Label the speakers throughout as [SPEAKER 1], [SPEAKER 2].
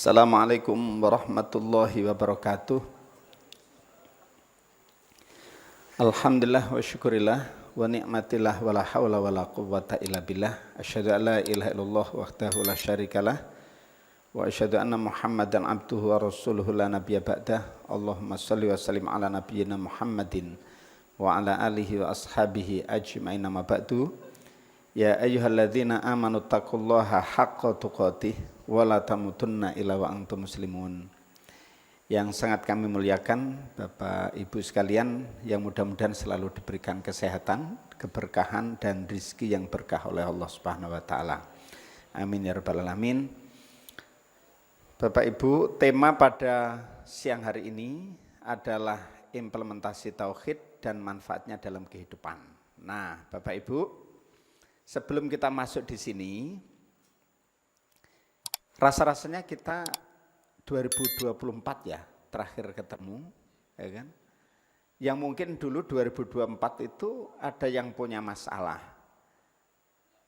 [SPEAKER 1] Assalamualaikum warahmatullahi wabarakatuh. Alhamdulillah wa syukurillah wa ni'matillah wa la hawla wa la quwwata illa billah. Asyhadu an la ilaha illallah wahdahu la syarikalah wa asyhadu anna Muhammadan abduhu wa rasuluhu la nabiyya ba'dah. Allahumma shalli wa sallim ala nabiyyina Muhammadin wa ala alihi wa ashabihi ajma'in, amma ba'du. Ya ayyuhalladzina amanu taqullaha haqqa tuqatih wa la tamutunna illa wa antum muslimun. Yang sangat kami muliakan Bapak Ibu sekalian, yang mudah-mudahan selalu diberikan kesehatan, keberkahan dan rizki yang berkah oleh Allah Subhanahu wa taala. Amin ya rabbal alamin. Bapak Ibu, tema pada siang hari ini adalah implementasi tauhid dan manfaatnya dalam kehidupan. Nah, Bapak Ibu, sebelum kita masuk di sini, rasa-rasanya kita 2024 ya terakhir ketemu, ya kan? Yang mungkin dulu 2024 itu ada yang punya masalah,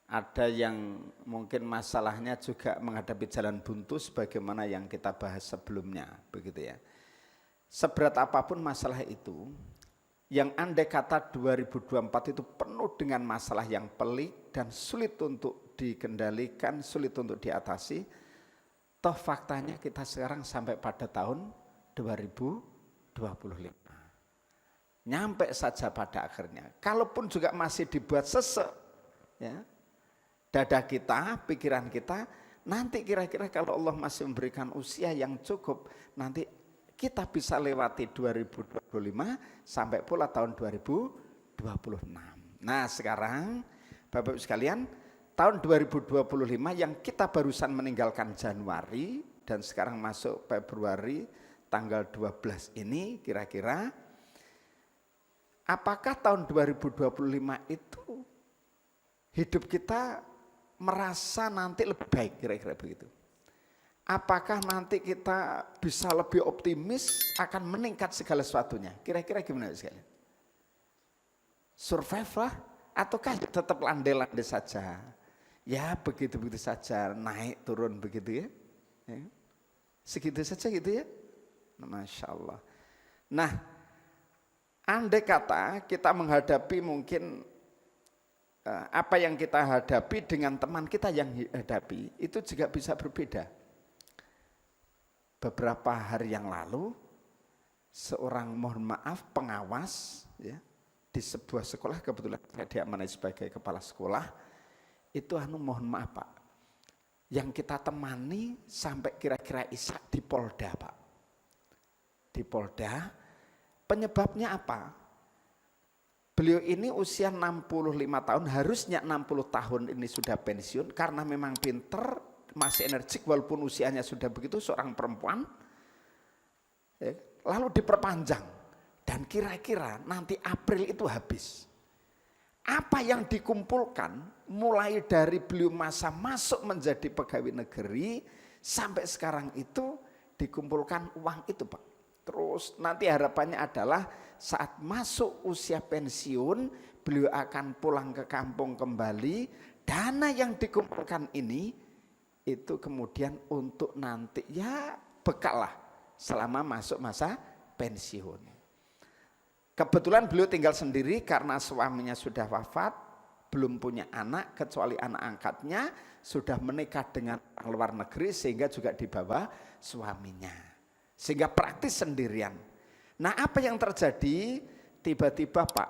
[SPEAKER 1] ada yang mungkin masalahnya juga menghadapi jalan buntu sebagaimana yang kita bahas sebelumnya, begitu ya. Seberat apapun masalah itu, yang andai kata 2024 itu penuh dengan masalah yang pelik dan sulit untuk dikendalikan, sulit untuk diatasi, toh faktanya kita sekarang sampai pada tahun 2025. Nyampe saja pada akhirnya. Kalaupun juga masih dibuat sesek, ya, dada kita, pikiran kita, nanti kira-kira kalau Allah masih memberikan usia yang cukup, nanti kita bisa lewati 2025 sampai pula tahun 2026. Nah sekarang Bapak Ibu sekalian, tahun 2025 yang kita barusan meninggalkan Januari dan sekarang masuk Februari tanggal 12 ini, kira-kira apakah tahun 2025 itu hidup kita merasa nanti lebih baik, kira-kira begitu? Apakah nanti kita bisa lebih optimis akan meningkat segala sesuatunya? Kira-kira gimana sekalian? Survive lah ataukah tetap landai-landai saja? Ya begitu-begitu saja, naik turun begitu ya. Segitu saja gitu ya. Masya Allah. Nah, andai kata kita menghadapi mungkin apa yang kita hadapi dengan teman kita yang hadapi, itu juga bisa berbeda. Beberapa hari yang lalu, seorang mohon maaf pengawas ya, di sebuah sekolah, kebetulan saya diamanai sebagai kepala sekolah, itu mohon maaf Pak, yang kita temani sampai kira-kira Isya di Polda Pak. Di Polda, penyebabnya apa? Beliau ini usia 65 tahun, harusnya 60 tahun ini sudah pensiun karena memang pinter, masih energik walaupun usianya sudah begitu, seorang perempuan. Lalu diperpanjang dan kira-kira nanti April itu habis. Apa yang dikumpulkan mulai dari beliau masa masuk menjadi pegawai negeri sampai sekarang itu dikumpulkan uang itu Pak. Terus nanti harapannya adalah saat masuk usia pensiun beliau akan pulang ke kampung kembali. Dana yang dikumpulkan ini itu kemudian untuk nanti ya bekal lah selama masuk masa pensiun. Kebetulan beliau tinggal sendiri karena suaminya sudah wafat, belum punya anak kecuali anak angkatnya, sudah menikah dengan orang luar negeri sehingga juga dibawa suaminya. Sehingga praktis sendirian. Nah apa yang terjadi? Tiba-tiba Pak,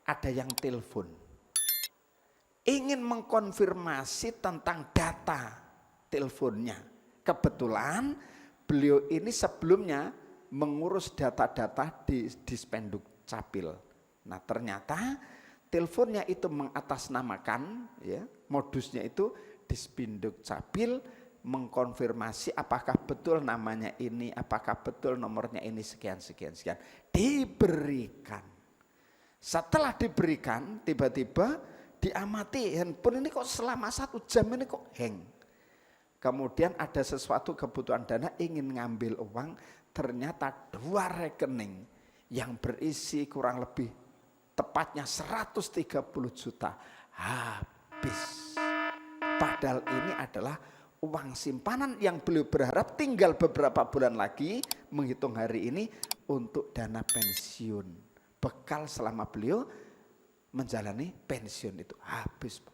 [SPEAKER 1] ada yang telepon. Ingin mengkonfirmasi tentang data teleponnya. Kebetulan beliau ini sebelumnya mengurus data-data di Dispenduk Capil. Nah ternyata teleponnya itu mengatasnamakan, ya, modusnya itu Dispenduk Capil mengkonfirmasi apakah betul namanya ini, apakah betul nomornya ini, sekian. Diberikan. Setelah diberikan, tiba-tiba diamati handphone ini kok selama 1 jam ini kok hang. Kemudian ada sesuatu kebutuhan dana, ingin ngambil uang, ternyata 2 rekening yang berisi kurang lebih tepatnya 130 juta habis. Padahal ini adalah uang simpanan yang beliau berharap tinggal beberapa bulan lagi menghitung hari ini untuk dana pensiun. Bekal selama beliau menjalani pensiun itu habis.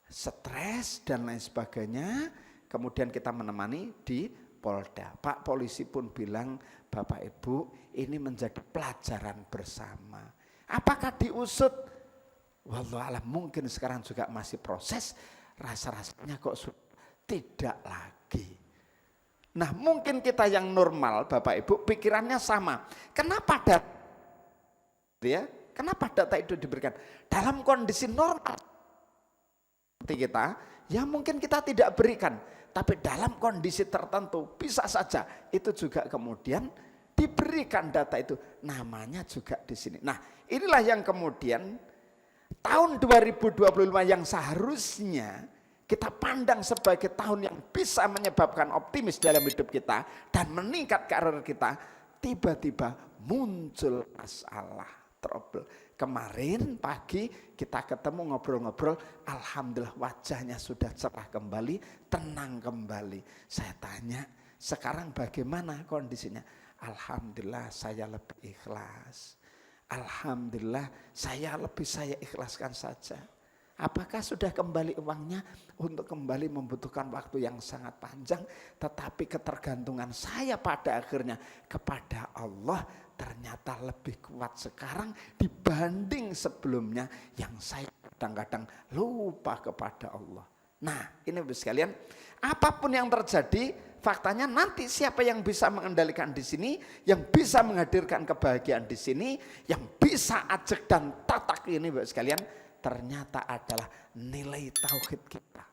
[SPEAKER 1] Stres dan lain sebagainya. Kemudian kita menemani di Polda. Pak polisi pun bilang, Bapak Ibu ini menjadi pelajaran bersama. Apakah diusut? Wallahualam, mungkin sekarang juga masih proses. Rasa-rasanya kok tidak lagi. Nah mungkin kita yang normal Bapak Ibu pikirannya sama. Kenapa data itu diberikan? Dalam kondisi normal seperti kita, ya mungkin kita tidak berikan. Tapi dalam kondisi tertentu bisa saja itu juga kemudian diberikan data itu. Namanya juga di sini. Nah inilah yang kemudian tahun 2025 yang seharusnya kita pandang sebagai tahun yang bisa menyebabkan optimis dalam hidup kita dan meningkat karir kita, tiba-tiba muncul masalah, trouble. Kemarin pagi kita ketemu ngobrol-ngobrol, alhamdulillah wajahnya sudah cerah kembali, tenang kembali. Saya tanya, sekarang bagaimana kondisinya? Alhamdulillah saya lebih ikhlas. Alhamdulillah saya ikhlaskan saja. Apakah sudah kembali uangnya? Untuk kembali membutuhkan waktu yang sangat panjang, tetapi ketergantungan saya pada akhirnya kepada Allah ternyata lebih kuat sekarang dibanding sebelumnya yang saya kadang-kadang lupa kepada Allah. Nah ini Bapak sekalian, apapun yang terjadi, faktanya nanti siapa yang bisa mengendalikan di sini, yang bisa menghadirkan kebahagiaan di sini, yang bisa ajak dan tatak ini Bapak sekalian, ternyata adalah nilai tauhid kita.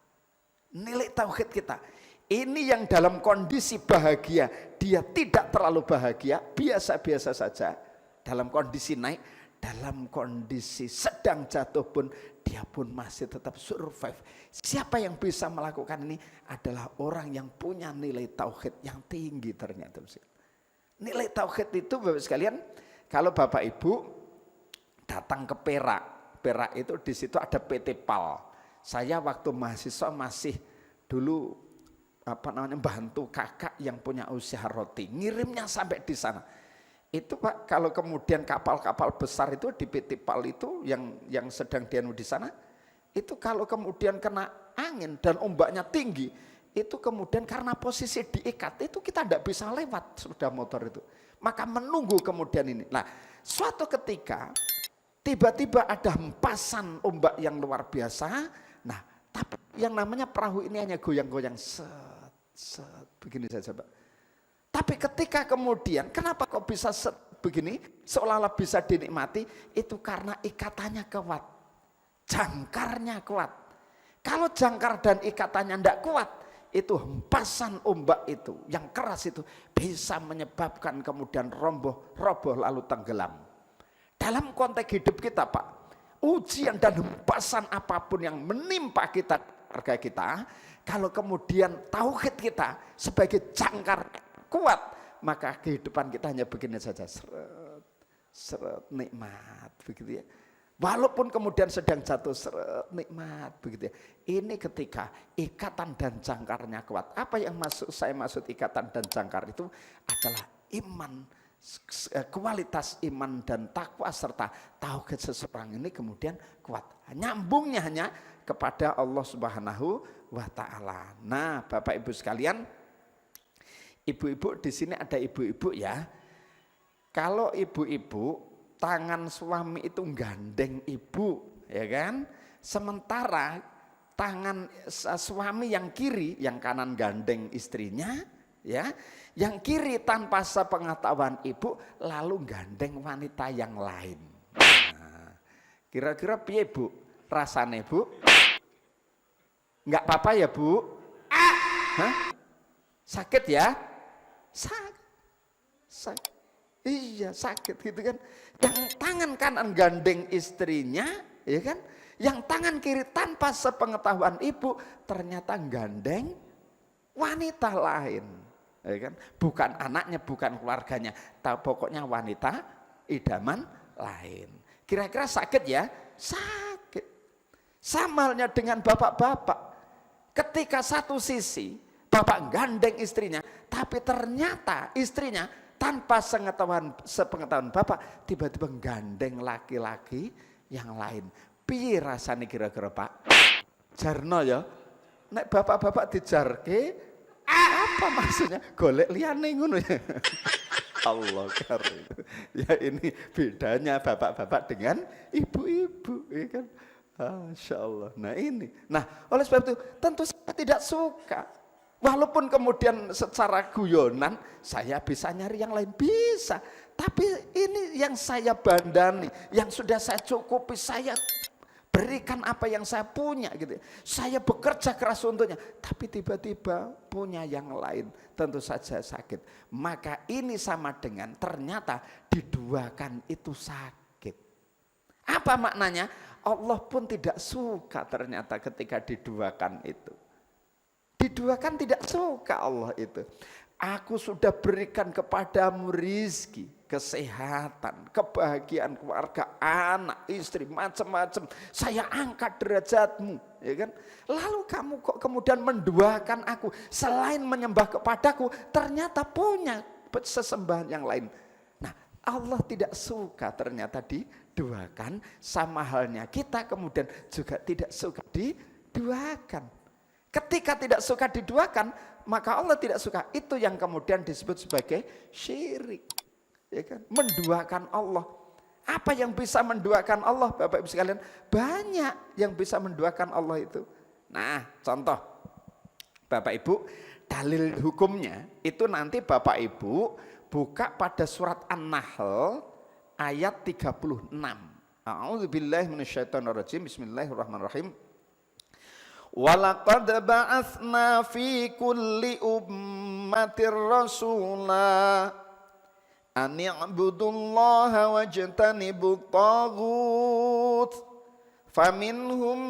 [SPEAKER 1] Nilai tauhid kita. Ini yang dalam kondisi bahagia, dia tidak terlalu bahagia, biasa-biasa saja. Dalam kondisi naik, dalam kondisi sedang jatuh pun, dia pun masih tetap survive. Siapa yang bisa melakukan ini adalah orang yang punya nilai tauhid yang tinggi ternyata. Nilai tauhid itu Bapak sekalian, kalau Bapak Ibu datang ke Perak itu di situ ada PT PAL. Saya waktu mahasiswa masih dulu bantu kakak yang punya usaha roti, ngirimnya sampai di sana. Itu Pak, kalau kemudian kapal-kapal besar itu di PT PAL itu yang sedang dianu di sana, itu kalau kemudian kena angin dan ombaknya tinggi, itu kemudian karena posisi diikat itu kita tidak bisa lewat sepeda motor itu. Maka menunggu kemudian ini. Nah, suatu ketika tiba-tiba ada hempasan ombak yang luar biasa. Nah, tapi yang namanya perahu ini hanya goyang-goyang begini saja, Pak. Tapi ketika kemudian, kenapa kok bisa begini, seolah-olah bisa dinikmati, itu karena ikatannya kuat, jangkarnya kuat. Kalau jangkar dan ikatannya tidak kuat, itu hempasan ombak itu, yang keras itu, bisa menyebabkan kemudian roboh lalu tenggelam. Dalam konteks hidup kita Pak, ujian dan hempasan apapun yang menimpa kita, keluarga kita, kalau kemudian tauhid kita sebagai jangkar kuat, maka kehidupan kita hanya begini saja, seret nikmat begitu ya. Walaupun kemudian sedang jatuh, seret nikmat begitu ya. Ini ketika ikatan dan jangkarnya kuat. Apa yang saya maksud ikatan dan jangkar itu adalah iman, kualitas iman dan takwa serta tauhid seseorang ini kemudian kuat. Nyambungnya hanya kepada Allah Subhanahu wa taala. Nah, Bapak Ibu sekalian, ibu-ibu di sini ada ibu-ibu ya. Kalau ibu-ibu tangan suami itu gandeng ibu, ya kan? Sementara tangan suami yang kiri, yang kanan gandeng istrinya, ya. Yang kiri tanpa sepengetahuan ibu lalu gandeng wanita yang lain. Nah, kira-kira piye Bu? Rasane Bu? Enggak apa-apa ya Bu? Hah? Sakit ya? Sakit. Iya, sakit gitu kan. Yang tangan kanan gandeng istrinya, ya kan? Yang tangan kiri tanpa sepengetahuan ibu ternyata gandeng wanita lain, ya kan? Bukan anaknya, bukan keluarganya, tapi pokoknya wanita idaman lain. Kira-kira sakit ya? Sakit. Sama halnya dengan bapak-bapak. Ketika satu sisi bapak gandeng istrinya, tapi ternyata istrinya tanpa sepengetahuan bapak tiba-tiba gandeng laki-laki yang lain. Piye rasane kira-kira Pak? Jarno ya. Nek bapak-bapak dijarke apa maksudnya? Golek liyane ngono ya. Allah karim. Ya ini bedanya bapak-bapak dengan ibu-ibu, ya kan? Masya Allah. Nah ini. Nah oleh sebab itu tentu saya tidak suka. Walaupun kemudian secara guyonan saya bisa nyari yang lain, bisa. Tapi ini yang saya bandani, yang sudah saya cukupi, saya berikan apa yang saya punya gitu. Saya bekerja keras untuknya, tapi tiba-tiba punya yang lain, tentu saja sakit. Maka ini sama dengan ternyata diduakan itu sakit. Apa maknanya? Allah pun tidak suka ternyata ketika diduakan itu. Diduakan tidak suka Allah itu. Aku sudah berikan kepadamu rizki, kesehatan, kebahagiaan keluarga, anak, istri, macam-macam. Saya angkat derajatmu, ya kan? Lalu kamu kok kemudian menduakan aku, selain menyembah kepadaku, ternyata punya sesembahan yang lain. Nah, Allah tidak suka ternyata diduakan, sama halnya kita kemudian juga tidak suka diduakan. Ketika tidak suka diduakan, maka Allah tidak suka. Itu yang kemudian disebut sebagai syirik. Ya kan? Menduakan Allah. Apa yang bisa menduakan Allah, Bapak Ibu sekalian? Banyak yang bisa menduakan Allah itu. Nah, contoh Bapak Ibu, dalil hukumnya itu nanti Bapak Ibu buka pada surat An-Nahl ayat 36. A'udzubillahi minasyaitonirrajim. Bismillahirrahmanirrahim. Walaqad ba'atsna fi kulli ummatir rasula an i'budullaha wajtanibut taghut faminhum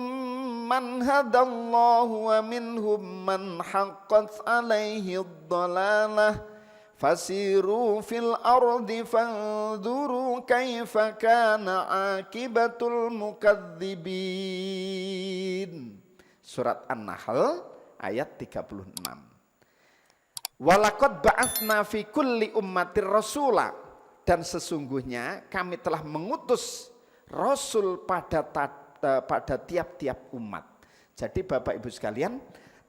[SPEAKER 1] man hadallahu wa minhum man haqqat alaihi ad-dalalah fasiru fil ardi fanzuru kaifa kana akibatul mukadzibin. Surat An-Nahl ayat 36. Walaqad ba'atsna fi kulli ummatir rasula, dan sesungguhnya kami telah mengutus rasul pada tiap-tiap umat. Jadi Bapak Ibu sekalian,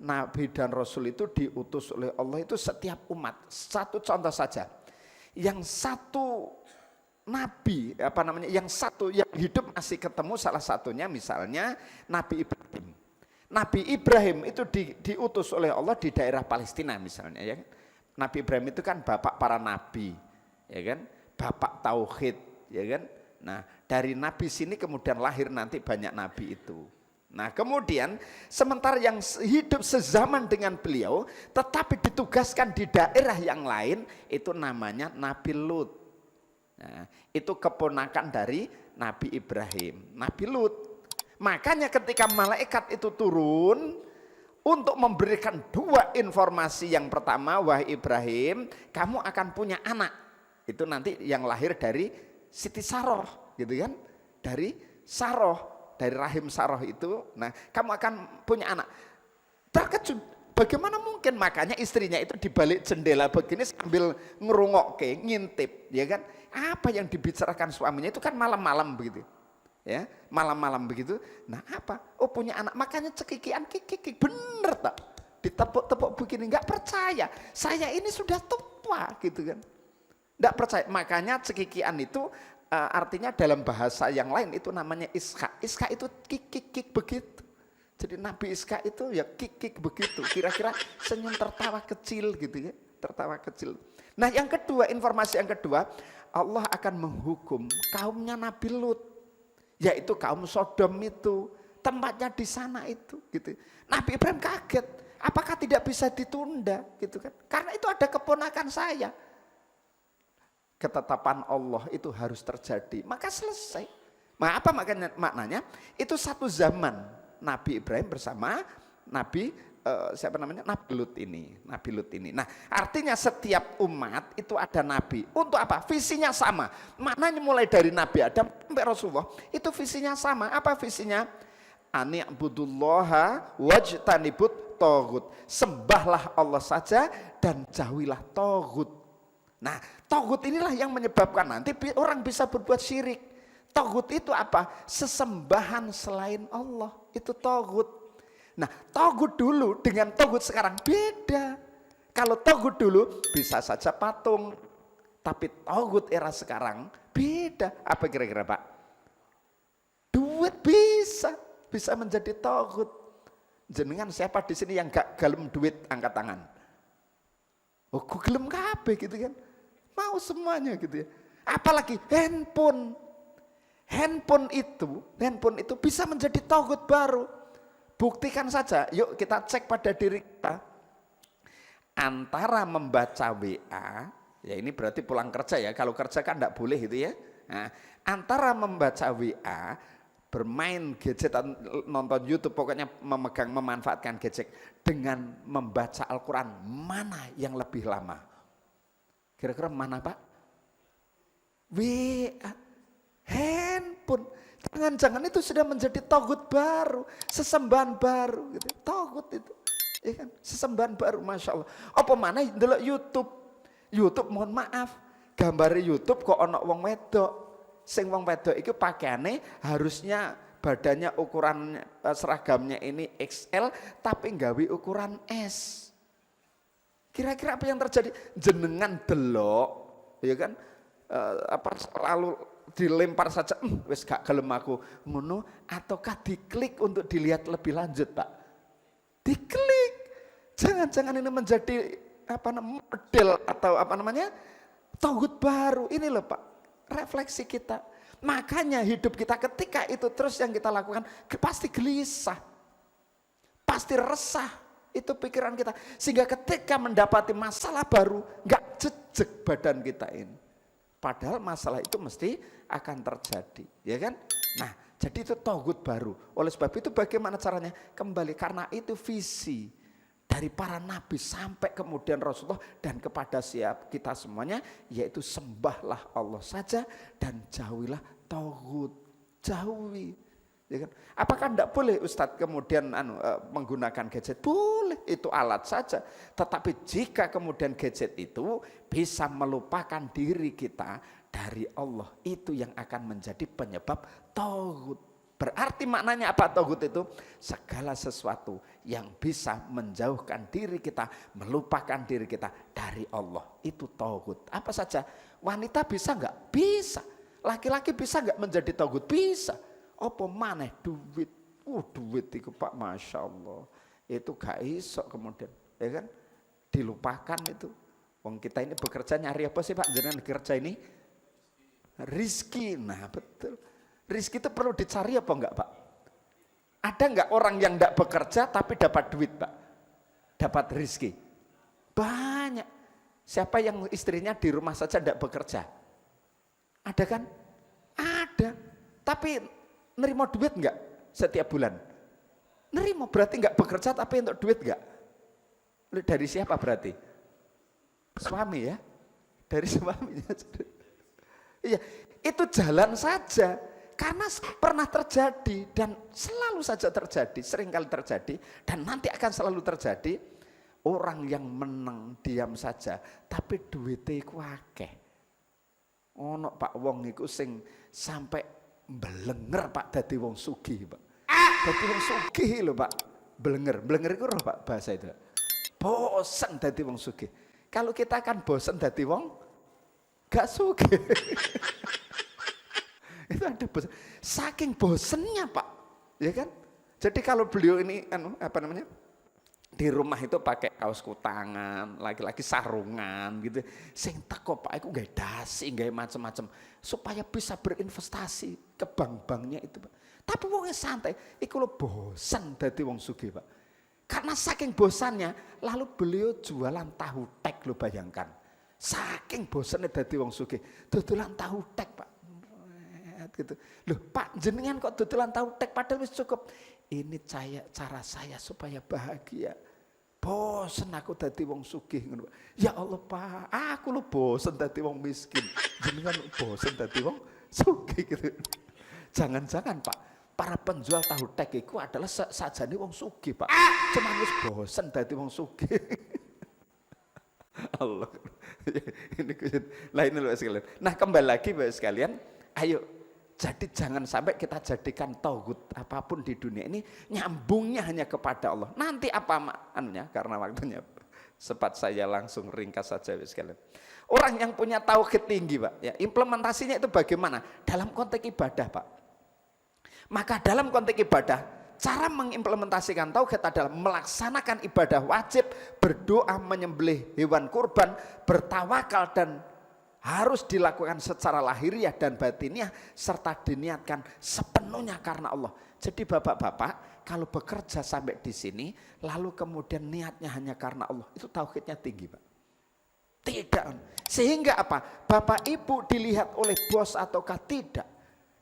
[SPEAKER 1] nabi dan rasul itu diutus oleh Allah itu setiap umat. Satu contoh saja. Yang satu nabi, yang satu yang hidup masih ketemu, salah satunya misalnya Nabi Ibrahim. Nabi Ibrahim itu diutus oleh Allah di daerah Palestina misalnya, ya kan? Nabi Ibrahim itu kan bapak para nabi, ya kan? Bapak tauhid, ya kan? Nah, dari nabi sini kemudian lahir nanti banyak nabi itu. Nah, kemudian sementara yang hidup sezaman dengan beliau tetapi ditugaskan di daerah yang lain itu namanya Nabi Lut. Nah, itu keponakan dari Nabi Ibrahim, Nabi Lut. Makanya ketika malaikat itu turun untuk memberikan dua informasi. Yang pertama, wahai Ibrahim, kamu akan punya anak. Itu nanti yang lahir dari Siti Saroh, gitu kan? Dari Saroh, dari rahim Saroh itu. Nah, kamu akan punya anak. Terkejut, bagaimana mungkin? Makanya istrinya itu di balik jendela begini sambil ngerungokke, ngintip, ya kan? Apa yang dibicarakan suaminya itu kan malam-malam begitu. Ya, malam-malam begitu. Nah, apa? Oh, punya anak. Makanya cekikian kikik, bener tak? Ditepuk-tepuk begini, nggak percaya. Saya ini sudah tua gitu kan. Nggak percaya. Makanya cekikian itu artinya dalam bahasa yang lain itu namanya iska. Iska itu kikik begitu. Jadi Nabi Iska itu ya kikik begitu. Kira-kira senyum tertawa kecil gitu ya. Tertawa kecil. Nah, yang kedua, informasi yang kedua, Allah akan menghukum kaumnya Nabi Lut. Yaitu kaum Sodom itu, tempatnya di sana itu, gitu. Nabi Ibrahim kaget, apakah tidak bisa ditunda, gitu kan? Karena itu ada keponakan saya. ketetapan Allah itu harus terjadi, maka selesai. Nah, apa maknanya? Itu satu zaman Nabi Ibrahim bersama Nabi Nabi Lut ini. Nah, artinya setiap umat itu ada nabi. Untuk apa? Visinya sama. Maknanya mulai dari Nabi Adam sampai Rasulullah itu visinya sama. Apa visinya? Ani'budullaha wajtanibut togut. Sembahlah Allah saja dan jauhilah togut. Nah, togut inilah yang menyebabkan nanti orang bisa berbuat syirik. Togut itu apa? Sesembahan selain Allah, itu togut. Nah, togut dulu dengan togut sekarang beda. Kalau togut dulu bisa saja patung, tapi togut era sekarang beda. Apa kira-kira Pak? Duit bisa menjadi togut. Jenengan siapa di sini yang gak gelem duit, angkat tangan. Oh, gue gelem kabeh gitu kan? Mau semuanya gitu ya. Apalagi handphone. Handphone itu bisa menjadi togut baru. Buktikan saja, yuk kita cek pada diri kita. Antara membaca WA, ya ini berarti pulang kerja ya, kalau kerja kan enggak boleh gitu ya. Nah, antara membaca WA, bermain gadget, nonton YouTube, pokoknya memanfaatkan gadget, dengan membaca Al-Quran, mana yang lebih lama? Kira-kira mana Pak? WA. Handphone, jangan-jangan itu sudah menjadi togut baru, sesembahan baru gitu. Togut itu, ya kan? Sesembahan baru, masya Allah. Apa mana dulu YouTube mohon maaf, gambar YouTube kok ono wong wedok, sing wong wedok itu pakaiannya harusnya badannya ukuran seragamnya ini XL, tapi nggawi ukuran S. Kira-kira apa yang terjadi? Jenengan delok, ya kan? Lalu dilempar saja, wis gak gelem aku ngono, ataukah diklik untuk dilihat lebih lanjut Pak? Diklik. Jangan-jangan ini menjadi model atau togut baru. Ini loh Pak, refleksi kita. Makanya hidup kita ketika itu terus yang kita lakukan pasti gelisah, pasti resah. Itu pikiran kita. Sehingga ketika mendapati masalah baru, gak jejek badan kita ini. Padahal masalah itu mesti akan terjadi, ya kan? Nah, jadi itu togut baru. Oleh sebab itu bagaimana caranya? Kembali, karena itu visi dari para nabi sampai kemudian Rasulullah dan kepada siap kita semuanya, yaitu sembahlah Allah saja dan jauhilah togut. Jauhi. Ya kan? Apakah tidak boleh Ustadz kemudian menggunakan gadget? Boleh, itu alat saja. Tetapi jika kemudian gadget itu bisa melupakan diri kita dari Allah, itu yang akan menjadi penyebab togut. Berarti maknanya apa togut itu? Segala sesuatu yang bisa menjauhkan diri kita, melupakan diri kita dari Allah, itu togut. Apa saja? Wanita bisa enggak? Bisa. Laki-laki bisa enggak menjadi togut? Bisa. Apa maneh duit? Duit itu Pak, masya Allah, itu gak iso kemudian, ya kan? Dilupakan itu. Wong kita ini bekerja nyari apa sih Pak? Jangan kerja ini rizki. Nah betul. Rizki itu perlu dicari apa enggak Pak? Ada enggak orang yang enggak bekerja tapi dapat duit Pak? Dapat rizki? Banyak. Siapa yang istrinya di rumah saja enggak bekerja? Ada kan? Ada. Tapi nerima duit enggak setiap bulan? Nerima, berarti enggak bekerja tapi untuk duit enggak? Dari siapa berarti? Suami ya? Dari suaminya. Iya, itu jalan saja. Karena pernah terjadi dan selalu saja terjadi, seringkali terjadi dan nanti akan selalu terjadi. Orang yang menang diam saja, tapi duitnya iku akeh. Ono Pak wong iku sing sampai belenger Pak dadi wong sugih Pak. Dadi wong sugih lho Pak. Belenger iku roh Pak bahasa itu. Bosen dadi wong sugih. Kalau kita kan bosen dadi wong gak sugih. Itu ada bosen. Saking bosennya Pak, ya kan? Jadi kalau beliau ini di rumah itu pakai kaos kutangan, laki-laki sarungan gitu. Sing teko Pak iku nggawe dasi, nggawe macam-macam supaya bisa berinvestasi ke bank-banknya itu Pak. Tapi wongnya santai, iku lho bosan dadi wong sugih Pak. Karena saking bosannya, lalu beliau jualan tahu tek, lo bayangkan. Saking bosennya dadi wong sugih, dodolan tahu tek, Pak. Gitu. Loh, Pak, jenengan kok dodolan tahu tek padahal wis cukup. Ini cara saya supaya bahagia. Bosen aku dadi wong sugih ngono. Ya Allah, Pak, aku lu bosen dadi wong miskin. Jenengan bosen dadi wong sugih gitu. Jangan-jangan, Pak, para penjual tahu tek itu adalah sajane wong sugih, Pak. Cuman wis bosen dadi wong sugih. Allah. Ini loh sekalian. Nah, kembali lagi Bapak sekalian, ayo, jadi jangan sampai kita jadikan tauhid apapun di dunia ini nyambungnya hanya kepada Allah. Nanti apa maknanya? Karena waktunya sempat saya langsung ringkas saja Bapak sekalian. Orang yang punya tauhid tinggi, Pak, ya, implementasinya itu bagaimana? Dalam konteks ibadah, Pak. Maka dalam konteks ibadah, cara mengimplementasikan tauhid adalah melaksanakan ibadah wajib, berdoa, menyembelih hewan kurban, bertawakal, dan harus dilakukan secara lahiriah dan batiniah serta diniatkan sepenuhnya karena Allah. Jadi bapak-bapak kalau bekerja sampai di sini lalu kemudian niatnya hanya karena Allah, itu tauhidnya tinggi, Pak. Tidak. Sehingga apa? Bapak Ibu dilihat oleh bos ataukah tidak,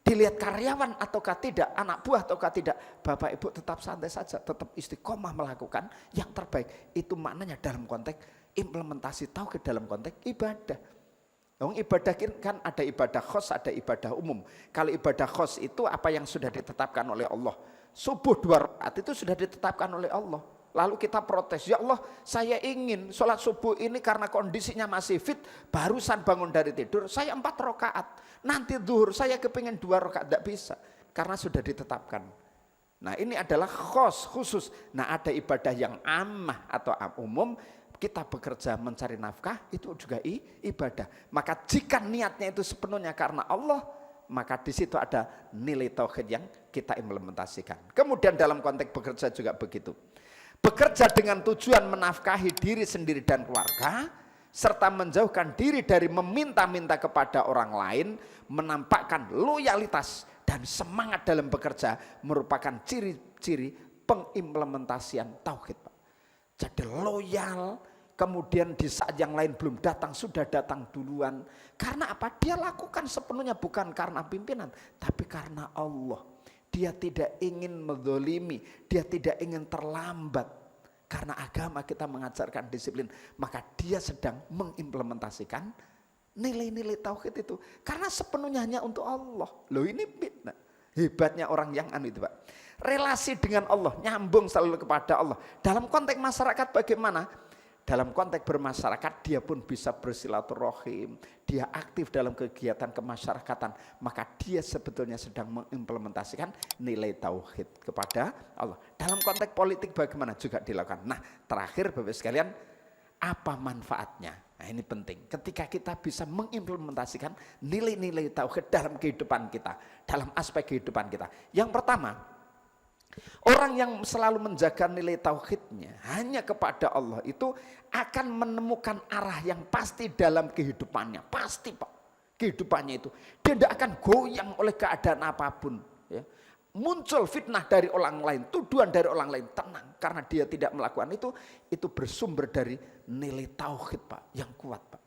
[SPEAKER 1] dilihat karyawan ataukah tidak, anak buah ataukah tidak, Bapak Ibu tetap santai saja, tetap istiqomah melakukan yang terbaik. Itu maknanya dalam konteks implementasi tauhid dalam konteks ibadah. Ibadah kan ada ibadah khos, ada ibadah umum. Kalau ibadah khos itu apa yang sudah ditetapkan oleh Allah. Subuh 2 rakaat itu sudah ditetapkan oleh Allah. Lalu kita protes, ya Allah, saya ingin sholat subuh ini karena kondisinya masih fit, barusan bangun dari tidur, saya 4 rakaat. Nanti zuhur saya kepingin 2 rakaat, tidak bisa, karena sudah ditetapkan. Nah, ini adalah khusus. Nah, ada ibadah yang ammah atau umum, kita bekerja mencari nafkah, itu juga ibadah. Maka jika niatnya itu sepenuhnya karena Allah, maka di situ ada nilai tauhid yang kita implementasikan. Kemudian dalam konteks bekerja juga begitu. Bekerja dengan tujuan menafkahi diri sendiri dan keluarga, serta menjauhkan diri dari meminta-minta kepada orang lain, menampakkan loyalitas dan semangat dalam bekerja merupakan ciri-ciri pengimplementasian tauhid, Pak. Jadi loyal, kemudian di saat yang lain belum datang, sudah datang duluan. Karena apa? Dia lakukan sepenuhnya bukan karena pimpinan, tapi karena Allah. Dia tidak ingin menzalimi, dia tidak ingin terlambat. Karena agama kita mengajarkan disiplin, maka dia sedang mengimplementasikan nilai-nilai tauhid itu. Karena sepenuhnya hanya untuk Allah. Loh, ini fitnah. Hebatnya orang yang itu, Pak. Relasi dengan Allah, nyambung selalu kepada Allah. Dalam konteks masyarakat bagaimana? Dalam konteks bermasyarakat dia pun bisa bersilaturahim, dia aktif dalam kegiatan kemasyarakatan, maka dia sebetulnya sedang mengimplementasikan nilai tauhid kepada Allah. Dalam konteks politik bagaimana juga dilakukan. Nah, terakhir Bapak sekalian, apa manfaatnya? Nah, ini penting. Ketika kita bisa mengimplementasikan nilai-nilai tauhid dalam kehidupan kita, dalam aspek kehidupan kita. Yang pertama, orang yang selalu menjaga nilai tauhidnya hanya kepada Allah itu akan menemukan arah yang pasti dalam kehidupannya. Pasti, Pak, kehidupannya itu. Dia tidak akan goyang oleh keadaan apapun. Ya. Muncul fitnah dari orang lain, tuduhan dari orang lain, tenang. Karena dia tidak melakukan itu bersumber dari nilai tauhid, Pak, yang kuat, Pak.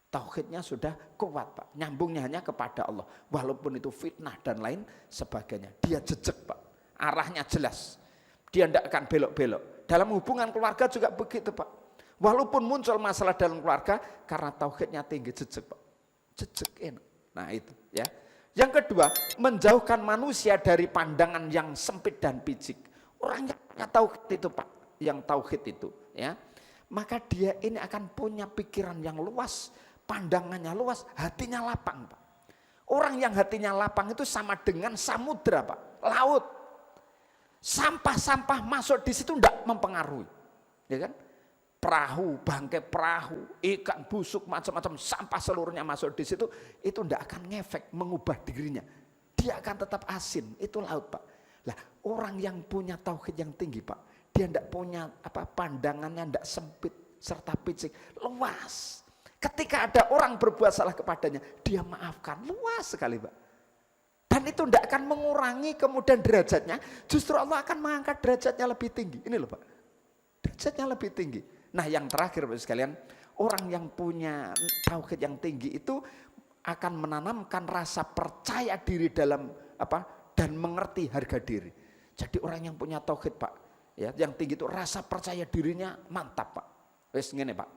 [SPEAKER 1] Tauhidnya sudah kuat, Pak. Nyambungnya hanya kepada Allah. Walaupun itu fitnah dan lain sebagainya. Dia jejak, Pak. Arahnya jelas, dia tidak akan belok-belok. Dalam hubungan keluarga juga begitu, Pak. Walaupun muncul masalah dalam keluarga, karena tauhidnya tinggi, jejak, Pak. Jejak enak. Nah itu ya. Yang kedua, menjauhkan manusia dari pandangan yang sempit dan picik. Orang yang tauhid itu, Pak, yang tauhid itu, ya, maka dia ini akan punya pikiran yang luas, pandangannya luas, hatinya lapang, Pak. Orang yang hatinya lapang itu sama dengan samudra, Pak, laut. Sampah-sampah masuk di situ tidak mempengaruhi, ya kan? Perahu, bangkai perahu, ikan busuk, macam-macam sampah seluruhnya masuk di situ, itu tidak akan ngefek mengubah dirinya. Dia akan tetap asin, itu laut, Pak. Lah, orang yang punya tauhid yang tinggi, Pak, dia tidak punya pandangannya tidak sempit serta picik, luas. Ketika ada orang berbuat salah kepadanya, dia maafkan, luas sekali, Pak. Dan itu tidak akan mengurangi kemudian derajatnya, justru Allah akan mengangkat derajatnya lebih tinggi. Ini loh, Pak, derajatnya lebih tinggi. Nah, yang terakhir Bapak sekalian, orang yang punya tauhid yang tinggi itu akan menanamkan rasa percaya diri dalam dan mengerti harga diri. Jadi orang yang punya tauhid Pak, ya, yang tinggi itu rasa percaya dirinya mantap Pak. Wes ngene Pak.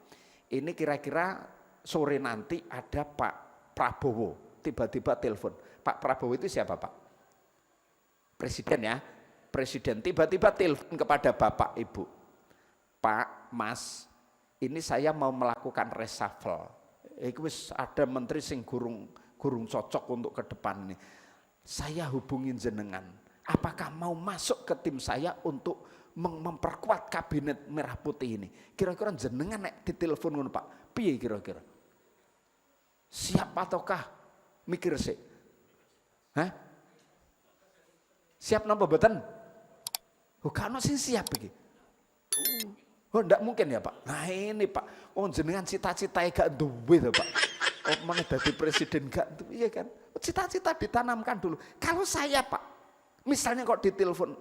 [SPEAKER 1] Ini kira-kira sore nanti ada Pak Prabowo tiba-tiba telepon. Pak Prabowo itu siapa Pak? Presiden ya. Presiden tiba-tiba telepon kepada Bapak Ibu. Pak, Mas, ini saya mau melakukan reshuffle. Wis ada menteri sing gurung cocok untuk ke depan ini. Saya hubungin jenengan. Apakah mau masuk ke tim saya untuk memperkuat kabinet merah putih ini? Kira-kira jenengan nek ditelepon ngono Pak. Piye kira-kira? Siap ataukah mikir sih? Hah? Siap napa mboten? Oh, kan sing siap iki. Oh, enggak mungkin ya Pak. Nah ini Pak, oh jenengan cita-cita gak duwe to Pak. Oh mana dadi presiden gak duwe, iya kan? Cita-cita ditanamkan dulu. Kalau saya Pak, misalnya kok ditelepon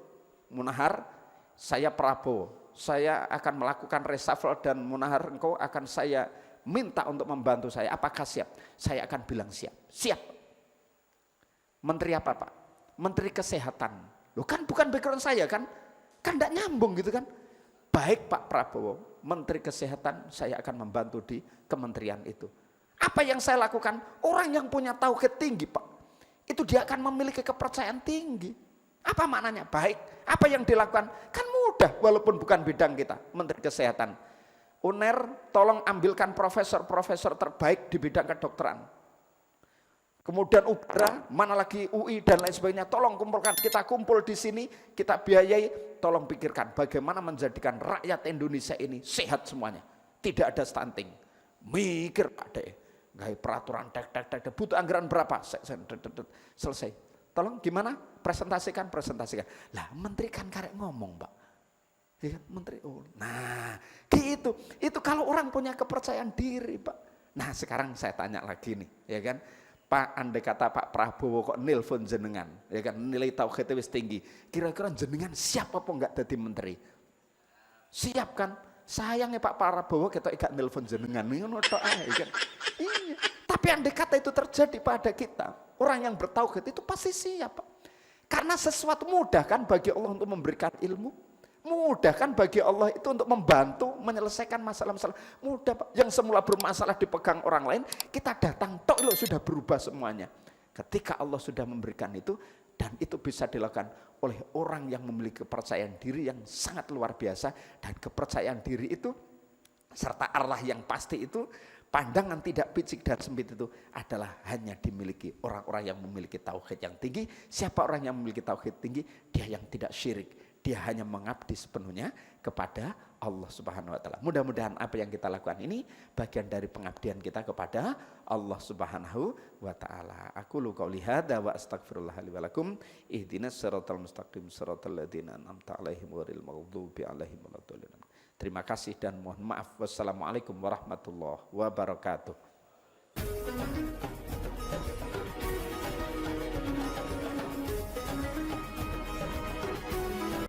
[SPEAKER 1] Munahar, saya Prabowo, saya akan melakukan reshuffle dan Munahar engkau akan saya minta untuk membantu saya. Apakah siap? Saya akan bilang siap. Siap. Menteri apa Pak? Menteri Kesehatan. Loh kan bukan background saya kan? Kan enggak nyambung gitu kan? Baik Pak Prabowo, Menteri Kesehatan, saya akan membantu di kementerian itu. Apa yang saya lakukan? Orang yang punya tauhid tinggi Pak, itu dia akan memiliki kepercayaan tinggi. Apa maknanya? Baik, apa yang dilakukan? Kan mudah walaupun bukan bidang kita, Menteri Kesehatan. UNER tolong ambilkan profesor-profesor terbaik di bidang kedokteran. Kemudian UBRA, mana lagi UI dan lain sebagainya, tolong kumpulkan, kita kumpul di sini, kita biayai, tolong pikirkan bagaimana menjadikan rakyat Indonesia ini sehat semuanya. Tidak ada stunting. Mikir Pak De, gaya peraturan, butuh anggaran berapa? Selesai. Tolong gimana? Presentasikan. Lah menteri kan karek ngomong Pak. Ya, menteri, oh, nah gitu. Itu kalau orang punya kepercayaan diri Pak. Nah sekarang saya tanya lagi nih, ya kan? Pak, andai kata Pak Prabowo kok nelpon jenengan, ya kan nilai tauhidnya wis tinggi. Kira-kira jenengan siap apa enggak jadi menteri? Siap kan? Sayangnya Pak Prabowo kita enggak nelpon jenengan, ngono tok ae kan. Iya. Tapi andai kata itu terjadi pada kita, orang yang bertauhid itu pasti siap, Pak. Karena sesuatu mudah kan bagi Allah untuk memberikan ilmu. Mudah kan bagi Allah itu untuk membantu menyelesaikan masalah-masalah. Mudah Pak. Yang semula bermasalah dipegang orang lain, kita datang tok loh sudah berubah semuanya. Ketika Allah sudah memberikan itu, dan itu bisa dilakukan oleh orang yang memiliki kepercayaan diri yang sangat luar biasa, dan kepercayaan diri itu serta Allah yang pasti itu, pandangan tidak picik dan sempit itu adalah hanya dimiliki orang-orang yang memiliki tauhid yang tinggi. Siapa orang yang memiliki tauhid tinggi? Dia yang tidak syirik. Dia hanya mengabdi sepenuhnya kepada Allah Subhanahu wa taala. Mudah-mudahan apa yang kita lakukan ini bagian dari pengabdian kita kepada Allah Subhanahu wa taala. Aqulu qouli hadza wa astaghfirullah li wa lakum. Ihdinas siratal mustaqim siratal ladzina an'amta 'alaihim ghairil maghdubi 'alaihim waladdallin. Terima kasih dan mohon maaf. Wassalamualaikum warahmatullahi wabarakatuh.